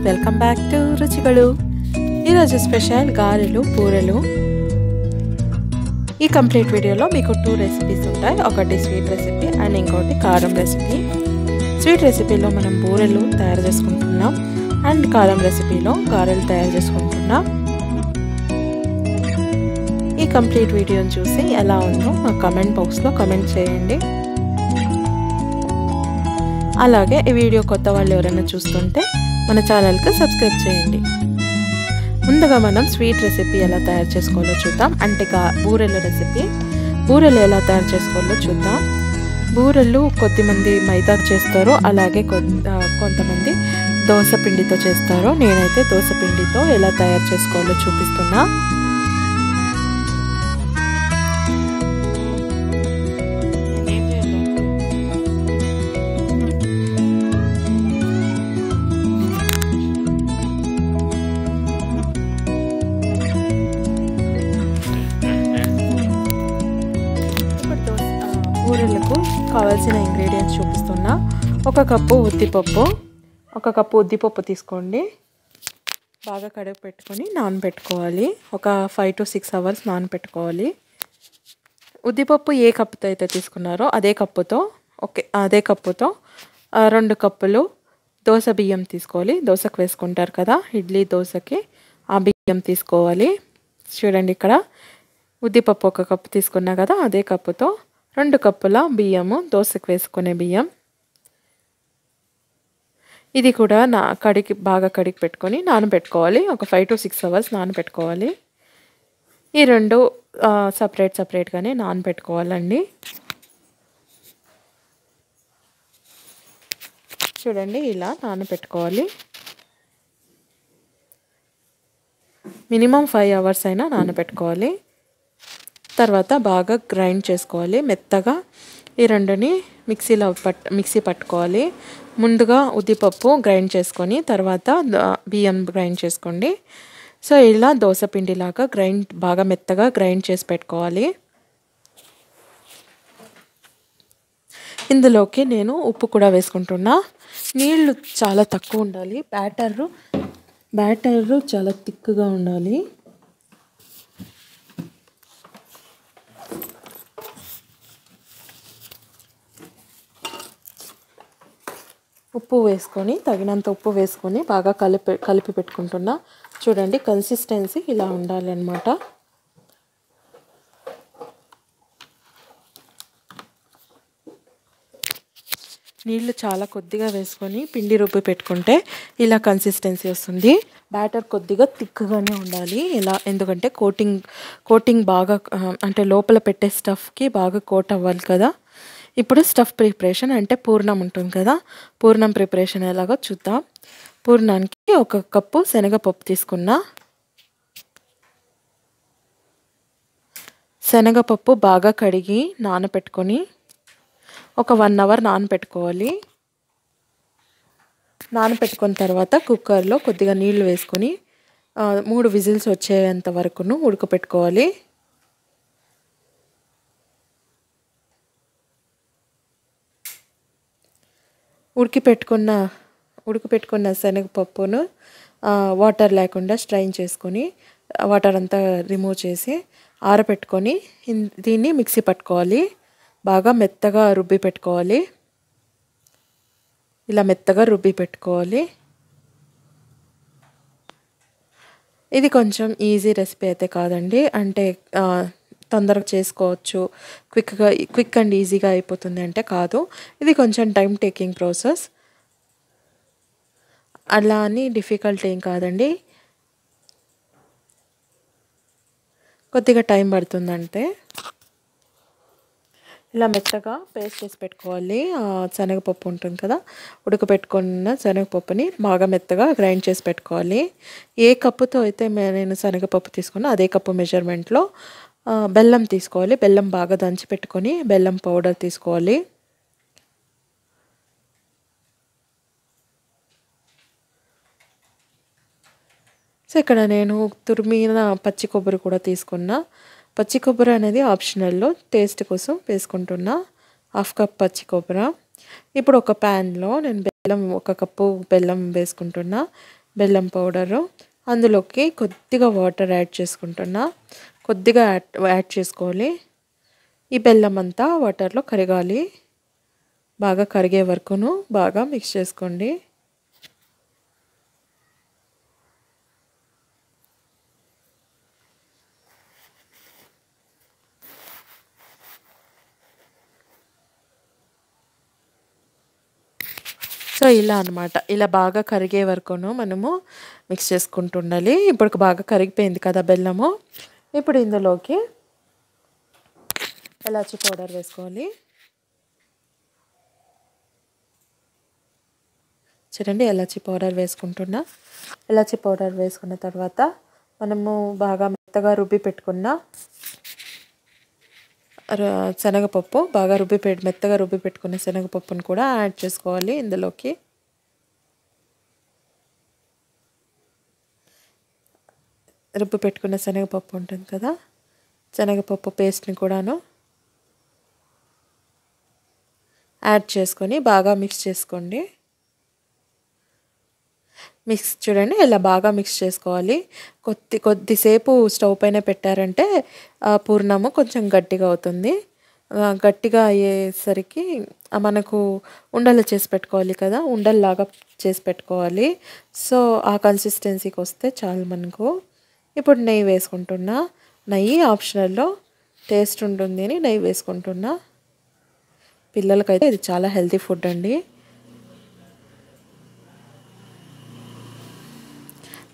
Welcome back to రుచిగలు. ఈరోజు special గారెలు బూరెలు. ఈ కంప్లీట్ వీడియోలో మీకు 2 రెసిపీస్ ఉంటాయి. ఒకటి స్వీట్ రెసిపీ అండ్ ఇంకోటి కారం రెసిపీ. స్వీట్ రెసిపీలో మనం బూరెలు తయారు చేసుకుంటున్నాం అండ్ కారం రెసిపీలో గారెలు తయారు చేసుకుంటున్నాం. ఈ కంప్లీట్ వీడియోని చూసి ఎలా ఉందో మా కమెంట్ బాక్స్లో కమెంట్ చేయండి. అలాగే ఈ వీడియో కొత్త వాళ్ళు ఎవరైనా చూస్తుంటే మన ఛానల్కి సబ్స్క్రైబ్ చేయండి. ముందుగా మనం స్వీట్ రెసిపీ ఎలా తయారు చేసుకోవాలో చూద్దాం. అంటే బూరెల రెసిపీ. బూరెలు ఎలా తయారు చేసుకోవాలో చూద్దాం. బూరెలు కొద్దిమంది మైదా చేస్తారు, అలాగే కొంతమంది దోస పిండితో చేస్తారు. నేనైతే దోస పిండితో ఎలా తయారు చేసుకోవాలో చూపిస్తున్నా. బూరెలకు కావాల్సిన ఇంగ్రీడియంట్స్ చూపిస్తున్నా. ఒక కప్పు ఉద్దిపప్పు తీసుకోండి. బాగా కడుగు పెట్టుకొని నానబెట్టుకోవాలి. ఒక 5 to 6 hours నానబెట్టుకోవాలి. ఉద్దిపప్పు ఏ కప్పుతో అయితే తీసుకున్నారో అదే కప్పుతో 2 కప్పులు దోస బియ్యం తీసుకోవాలి. దోసకు వేసుకుంటారు కదా, ఇడ్లీ దోసకి ఆ బియ్యం తీసుకోవాలి. చూడండి, ఇక్కడ ఉద్దిపప్పు 1 కప్పు తీసుకున్నా కదా, అదే కప్పుతో 2 కప్పుల బియ్యము, దోసకు వేసుకునే బియ్యం. ఇది కూడా బాగా కడిగి పెట్టుకొని నానబెట్టుకోవాలి. ఒక 5 to 6 hours నానబెట్టుకోవాలి. ఈ 2 సపరేట్గానే నానబెట్టుకోవాలండి. చూడండి, ఇలా నానబెట్టుకోవాలి. మినిమం 5 hours అయినా నానబెట్టుకోవాలి. తర్వాత బాగా గ్రైండ్ చేసుకోవాలి మెత్తగా. ఈ 2ని మిక్సీ పట్టుకోవాలి. ముందుగా ఉద్దిపప్పు గ్రైండ్ చేసుకొని తర్వాత బియ్యం గ్రైండ్ చేసుకోండి. సో ఇలా దోస పిండిలాగా బాగా మెత్తగా గ్రైండ్ చేసి పెట్టుకోవాలి. ఇందులోకి నేను ఉప్పు కూడా వేసుకుంటున్నా. నీళ్ళు చాలా తక్కువ ఉండాలి. బ్యాటరు చాలా థిక్గా ఉండాలి. తగినంత ఉప్పు వేసుకొని బాగా కలిపి పెట్టుకుంటున్నా. చూడండి, కన్సిస్టెన్సీ ఇలా ఉండాలన్నమాట. నీళ్ళు చాలా కొద్దిగా వేసుకొని పిండి రుబ్బి పెట్టుకుంటే ఇలా కన్సిస్టెన్సీ వస్తుంది. బ్యాటర్ కొద్దిగా థిక్గానే ఉండాలి. ఎందుకంటే కోటింగ్ బాగా, అంటే లోపల పెట్టే స్టఫ్కి బాగా కోట్ అవ్వాలి కదా. ఇప్పుడు స్టఫ్ ప్రిపరేషన్, అంటే పూర్ణం ఉంటుంది కదా, పూర్ణం ప్రిపరేషన్ ఎలాగో చూద్దాం. పూర్ణానికి 1 కప్పు శనగపప్పు తీసుకున్నా. శనగపప్పు బాగా కడిగి నానబెట్టుకొని ఒక 1 hour నానబెట్టుకోవాలి. నానబెట్టుకున్న తర్వాత కుక్కర్లో కొద్దిగా నీళ్లు వేసుకొని 3 విజిల్స్ వచ్చేంత వరకును ఉడకపెట్టుకోవాలి. ఉడకపెట్టుకున్న శనగపప్పును వాటర్ లేకుండా స్ట్రైన్ చేసుకొని, వాటర్ అంతా రిమూవ్ చేసి ఆరబెట్టుకొని దీన్ని మిక్సీ పట్టుకోవాలి. బాగా మెత్తగా రుబ్బి పెట్టుకోవాలి. ఇలా మెత్తగా రుబ్బి పెట్టుకోవాలి. ఇది కొంచెం ఈజీ రెసిపీ అయితే కాదండి. అంటే తొందరగా చేసుకోవచ్చు, క్విక్ అండ్ ఈజీగా అయిపోతుంది అంటే కాదు. ఇది కొంచెం టైం టేకింగ్ ప్రాసెస్. అలా అని డిఫికల్ట్ ఏం కాదండి, కొద్దిగా టైం పడుతుందంటే. ఇలా మెత్తగా పేస్ట్ చేసి పెట్టుకోవాలి. శనగపప్పు ఉంటుంది కదా, ఉడకపెట్టుకున్న శనగపప్పుని బాగా మెత్తగా గ్రైండ్ చేసి పెట్టుకోవాలి. ఏ కప్పుతో అయితే నేను శనగపప్పు తీసుకున్నా అదే కప్పు మెజర్మెంట్లో బెల్లం తీసుకోవాలి. బెల్లం బాగా దంచి పెట్టుకొని బెల్లం పౌడర్ తీసుకోవాలి. సో ఇక్కడ నేను తురిమిన పచ్చి కొబ్బరి కూడా తీసుకున్నా. పచ్చి కొబ్బరి అనేది ఆప్షనల్లో, టేస్ట్ కోసం వేసుకుంటున్నా. 1/2 కప్ పచ్చి కొబ్బరి. ఇప్పుడు ఒక ప్యాన్లో నేను 1 కప్పు బెల్లం వేసుకుంటున్నా. బెల్లం పౌడరు, అందులోకి కొద్దిగా వాటర్ యాడ్ చేసుకుంటున్నా. కొద్దిగా యాడ్ చేసుకోవాలి. ఈ బెల్లం అంతా వాటర్లో కరగాలి. బాగా కరిగే వరకును బాగా మిక్స్ చేసుకోండి. సో ఇలా అనమాట. ఇలా బాగా కరిగే వరకును మనము మిక్స్ చేసుకుంటూ ఉండాలి. ఇప్పుడు బాగా కరిగిపోయింది కదా బెల్లము. ఇప్పుడు ఇందులోకి ఇలాచీ పౌడర్ వేసుకోవాలి. చూడండి, ఇలాచీ పౌడర్ వేసుకుంటున్నా. ఇలాచీ పౌడర్ వేసుకున్న తర్వాత మనము బాగా మెత్తగా రుబ్బి పెట్టుకున్న శనగపప్పు, మెత్తగా రుబ్బి పెట్టుకున్న శనగపప్పును కూడా యాడ్ చేసుకోవాలి ఇందులోకి. రుబ్బి పెట్టుకున్న శనగపప్పు ఉంటుంది కదా, శనగపప్పు పేస్ట్ని కూడాను యాడ్ చేసుకొని బాగా మిక్స్ చేసుకోండి. చూడండి, ఇలా బాగా మిక్స్ చేసుకోవాలి. కొద్దిసేపు స్టవ్ పైన పెట్టారంటే పూర్ణము కొంచెం గట్టిగా అవుతుంది. గట్టిగా అయ్యేసరికి మనకు ఉండలు చేసి పెట్టుకోవాలి కదా, ఉండల్లాగా చేసి పెట్టుకోవాలి. సో ఆ కన్సిస్టెన్సీకి వస్తే చాలు మనకు. ఇప్పుడు నెయ్యి వేసుకుంటున్నా. నెయ్యి ఆప్షనల్లో, టేస్ట్ ఉంటుంది అని నెయ్యి వేసుకుంటున్నా. పిల్లలకైతే ఇది చాలా హెల్తీ ఫుడ్ అండి.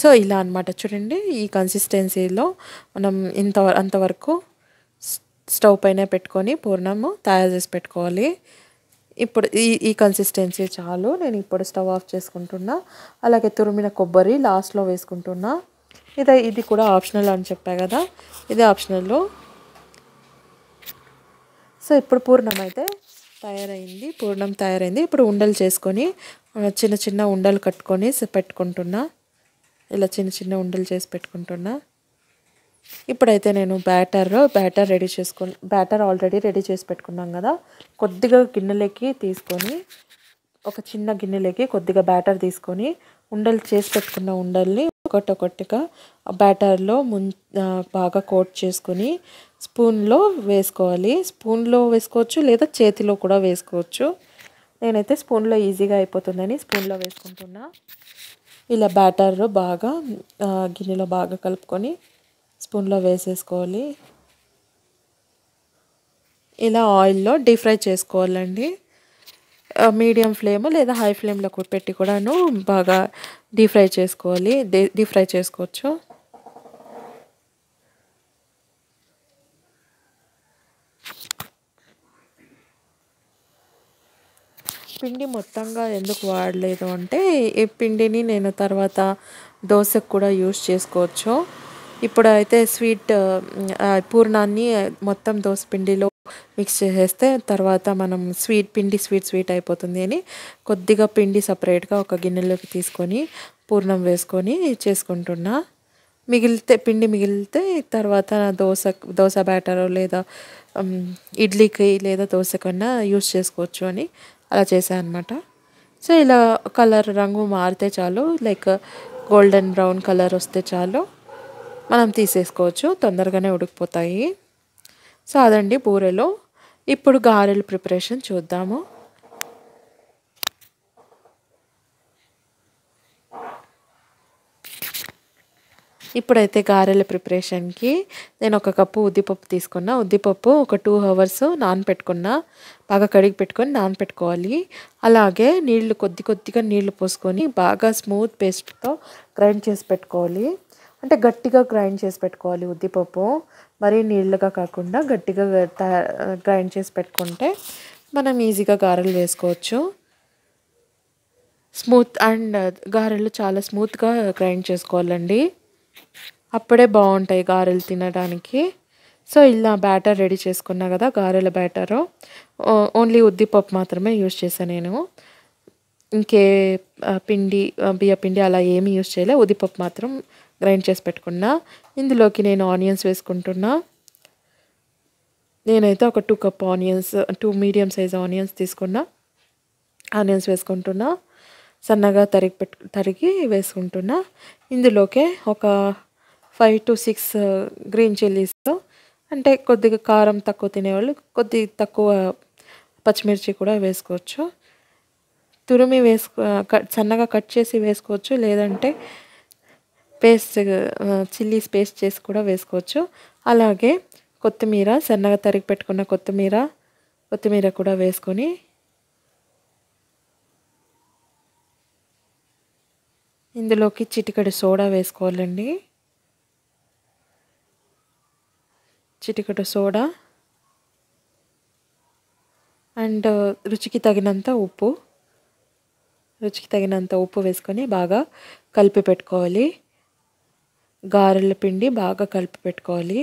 సో ఇలా అనమాట. చూడండి, ఈ కన్సిస్టెన్సీలో మనం అంతవరకు స్టవ్ పైన పెట్టుకొని పూర్ణము తయారు చేసి పెట్టుకోవాలి. ఇప్పుడు ఈ కన్సిస్టెన్సీ చాలు. నేను ఇప్పుడు స్టవ్ ఆఫ్ చేసుకుంటున్నా. అలాగే తురిమిన కొబ్బరి లాస్ట్లో వేసుకుంటున్నా. ఇది కూడా ఆప్షనల్ అని చెప్పా కదా, ఇది ఆప్షనల్. సో ఇప్పుడు పూర్ణం తయారైంది. ఇప్పుడు ఉండలు చేసుకొని చిన్న చిన్న ఉండలు కట్టుకొని పెట్టుకుంటున్నా. ఇలా చిన్న చిన్న ఉండలు చేసి పెట్టుకుంటున్నా. ఇప్పుడైతే నేను బ్యాటర్ ఆల్రెడీ రెడీ చేసి పెట్టుకున్నాం కదా, కొద్దిగా గిన్నెలోకి తీసుకొని, ఒక చిన్న గిన్నెలోకి కొద్దిగా బ్యాటర్ తీసుకొని ఉండలు చేసి పెట్టుకున్న ఉండల్ని ఒక్కొక్కటిగా బ్యాటర్లో బాగా కోట్ చేసుకొని స్పూన్లో వేసుకోవాలి. స్పూన్లో వేసుకోవచ్చు లేదా చేతిలో కూడా వేసుకోవచ్చు. నేనైతే స్పూన్లో ఈజీగా అయిపోతుందని స్పూన్లో వేసుకుంటున్నా. ఇలా బ్యాటర్ బాగా గిన్నెలో బాగా కలుపుకొని స్పూన్లో వేసేసుకోవాలి. ఇలా ఆయిల్లో డీప్ ఫ్రై చేసుకోవాలండి. మీడియం ఫ్లేమ్ లేదా హై ఫ్లేమ్లో పెట్టి కూడాను బాగా డీప్ ఫ్రై చేసుకోవచ్చు. పిండి మొత్తంగా ఎందుకు వాడలేదు అంటే, ఈ పిండిని నేను తర్వాత దోశకు కూడా యూస్ చేసుకోవచ్చు. ఇప్పుడైతే పూర్ణాన్ని మొత్తం దోశ పిండిలో మిక్స్ చేసేస్తే తర్వాత మనం స్వీట్ అయిపోతుంది అని కొద్దిగా పిండి సపరేట్గా ఒక గిన్నెలోకి తీసుకొని పూర్ణం వేసుకొని చేసుకుంటున్నా. పిండి మిగిలితే తర్వాత దోశ బ్యాటర్ లేదా ఇడ్లీకి లేదా దోశకన్నా యూస్ చేసుకోవచ్చు అని అలా చేశాను అనమాట. సో ఇలా రంగు మారితే చాలు, లైక్ గోల్డెన్ బ్రౌన్ కలర్ వస్తే చాలు, మనం తీసేసుకోవచ్చు. తొందరగానే ఉడికిపోతాయి. సో అదండి బూరెలు. ఇప్పుడు గారెలు ప్రిపరేషన్ చూద్దాము. ఇప్పుడైతే గారెల ప్రిపరేషన్కి నేను ఒక కప్పు ఉద్దిపప్పు తీసుకున్నా. ఉద్దిపప్పు ఒక 2 hours నానపెట్టుకున్నా. బాగా కడిగి పెట్టుకొని నానపెట్టుకోవాలి. అలాగే కొద్దిగా నీళ్లు పోసుకొని బాగా స్మూత్ పేస్ట్తో గ్రైండ్ చేసి పెట్టుకోవాలి. అంటే గట్టిగా గ్రైండ్ చేసి పెట్టుకోవాలి ఉద్దిపప్పు. మరీ నీళ్ళుగా కాకుండా గట్టిగా గ్రైండ్ చేసి పెట్టుకుంటే మనం ఈజీగా గారెలు వేసుకోవచ్చు. గారెలు చాలా స్మూత్గా గ్రైండ్ చేసుకోవాలండి, అప్పుడే బాగుంటాయి గారెలు తినడానికి. సో ఇలా బ్యాటర్ రెడీ చేసుకున్నా కదా, గారెల బ్యాటరు ఓన్లీ ఉద్దిపప్పు మాత్రమే యూజ్ చేశాను నేను. ఇంకే బియ్యపిండి అలా ఏమీ యూజ్ చేయలే. ఉద్దిపప్పు మాత్రం గ్రైండ్ చేసి పెట్టుకున్నా. ఇందులోకి నేను ఆనియన్స్ వేసుకుంటున్నా. నేనైతే ఒక 2 cup మీడియం సైజ్ ఆనియన్స్ తీసుకున్నా. ఆనియన్స్ వేసుకుంటున్నా. సన్నగా తరిగి వేసుకుంటున్నా. ఇందులోకే ఒక 5 to 6 గ్రీన్ చిల్లీస్తో, అంటే కొద్దిగా కారం తక్కువ తినేవాళ్ళు కొద్దిగా తక్కువ పచ్చిమిర్చి కూడా వేసుకోవచ్చు. తురిమి సన్నగా కట్ చేసి వేసుకోవచ్చు, లేదంటే పేస్ట్ చిల్లీస్ పేస్ట్ చేసి కూడా వేసుకోవచ్చు. అలాగే కొత్తిమీర, సన్నగా తరిగి పెట్టుకున్న కొత్తిమీర కూడా వేసుకొని ఇందులోకి చిటికెడు సోడా వేసుకోవాలండి. చిటికెడు సోడా అండ్ రుచికి తగినంత ఉప్పు వేసుకొని బాగా కలిపి పెట్టుకోవాలి. గారెల పిండి బాగా కలిపి పెట్టుకోవాలి.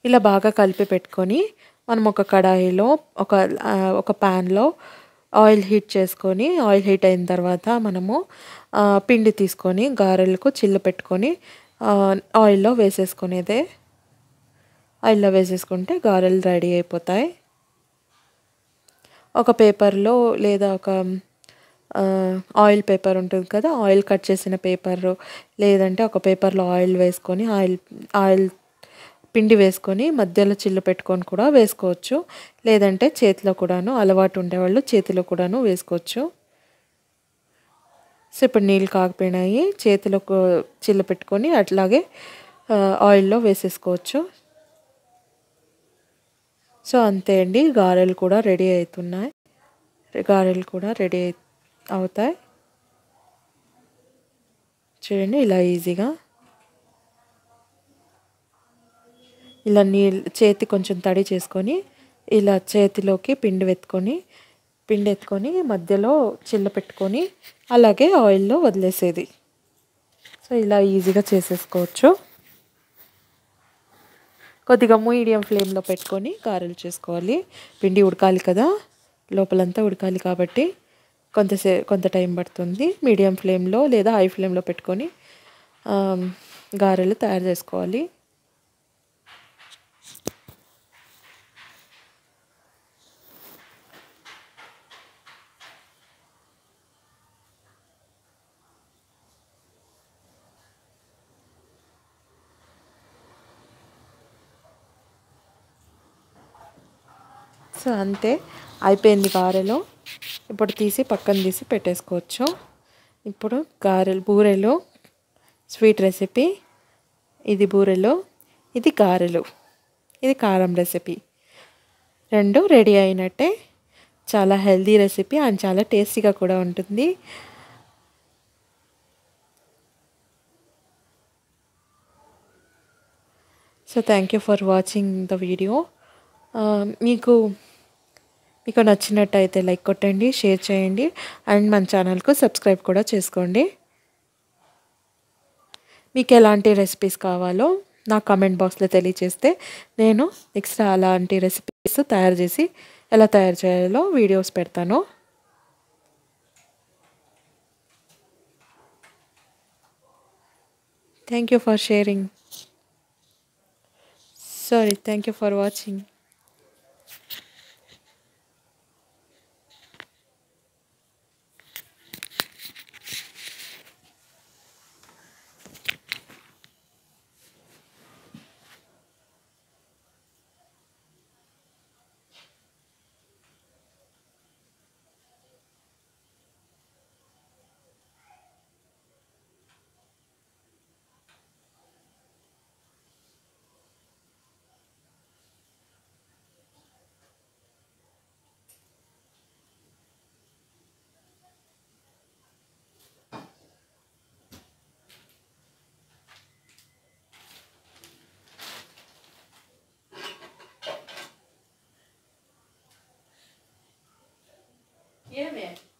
ఇలా బాగా కలిపి పెట్టుకొని మనం ఒక కడాయిలో ఒక ప్యాన్లో ఆయిల్ హీట్ అయిన తర్వాత మనము పిండి తీసుకొని గారెలకు చిల్లు పెట్టుకొని ఆయిల్లో వేసేసుకుంటే గారెలు రెడీ అయిపోతాయి. ఒక పేపర్లో లేదా ఒక ఆయిల్ పేపర్ ఉంటుంది కదా, ఆయిల్ కట్ చేసిన పేపర్, లేదంటే ఒక పేపర్లో ఆయిల్ పిండి వేసుకొని మధ్యలో చిల్లు పెట్టుకొని కూడా వేసుకోవచ్చు, లేదంటే చేతిలో కూడాను, అలవాటు ఉండేవాళ్ళు చేతిలో కూడాను వేసుకోవచ్చు. సో ఇప్పుడు నీళ్ళు కాగిపోయినాయి, చేతిలో చిల్లు పెట్టుకొని అట్లాగే ఆయిల్లో వేసేసుకోవచ్చు. సో అంతే అండి, గారెలు కూడా రెడీ అవుతాయి. చూడండి, ఇలా ఈజీగా ఇలా చేతి కొంచెం తడి చేసుకొని ఇలా చేతిలోకి పిండి ఎత్తుకొని మధ్యలో చిల్ల పెట్టుకొని అలాగే ఆయిల్లో వదిలేసేది. సో ఇలా ఈజీగా చేసేసుకోవచ్చు. కొద్దిగా మీడియం ఫ్లేమ్లో పెట్టుకొని గారెలు చేసుకోవాలి. పిండి ఉడకాలి కదా, లోపలంతా ఉడకాలి కాబట్టి కొంత టైం పడుతుంది. మీడియం ఫ్లేమ్లో లేదా హై ఫ్లేమ్లో పెట్టుకొని గారెలు తయారు చేసుకోవాలి. సో అంతే, అయిపోయింది గారెలు. ఇప్పుడు పక్కన తీసి పెట్టేసుకోవచ్చు. ఇప్పుడు బూరెలు స్వీట్ రెసిపీ. ఇది బూరెలు, ఇది గారెలు, ఇది కారం రెసిపీ. రెండు రెడీ అయినట్టే. చాలా హెల్దీ రెసిపీ అండ్ చాలా టేస్టీగా కూడా ఉంటుంది. So thank you for watching the video. మీకు నచ్చినట్టయితే లైక్ కొట్టండి, షేర్ చేయండి అండ్ మన ఛానల్కు సబ్స్క్రైబ్ కూడా చేసుకోండి. మీకు ఎలాంటి రెసిపీస్ కావాలో నా కామెంట్ బాక్స్లో తెలియజేస్తే నేను నెక్స్ట్ అలాంటి రెసిపీస్ ఎలా తయారు చేయాలో వీడియోస్ పెడతాను. Thank you for sharing. Thank you for watching. Yeah, man.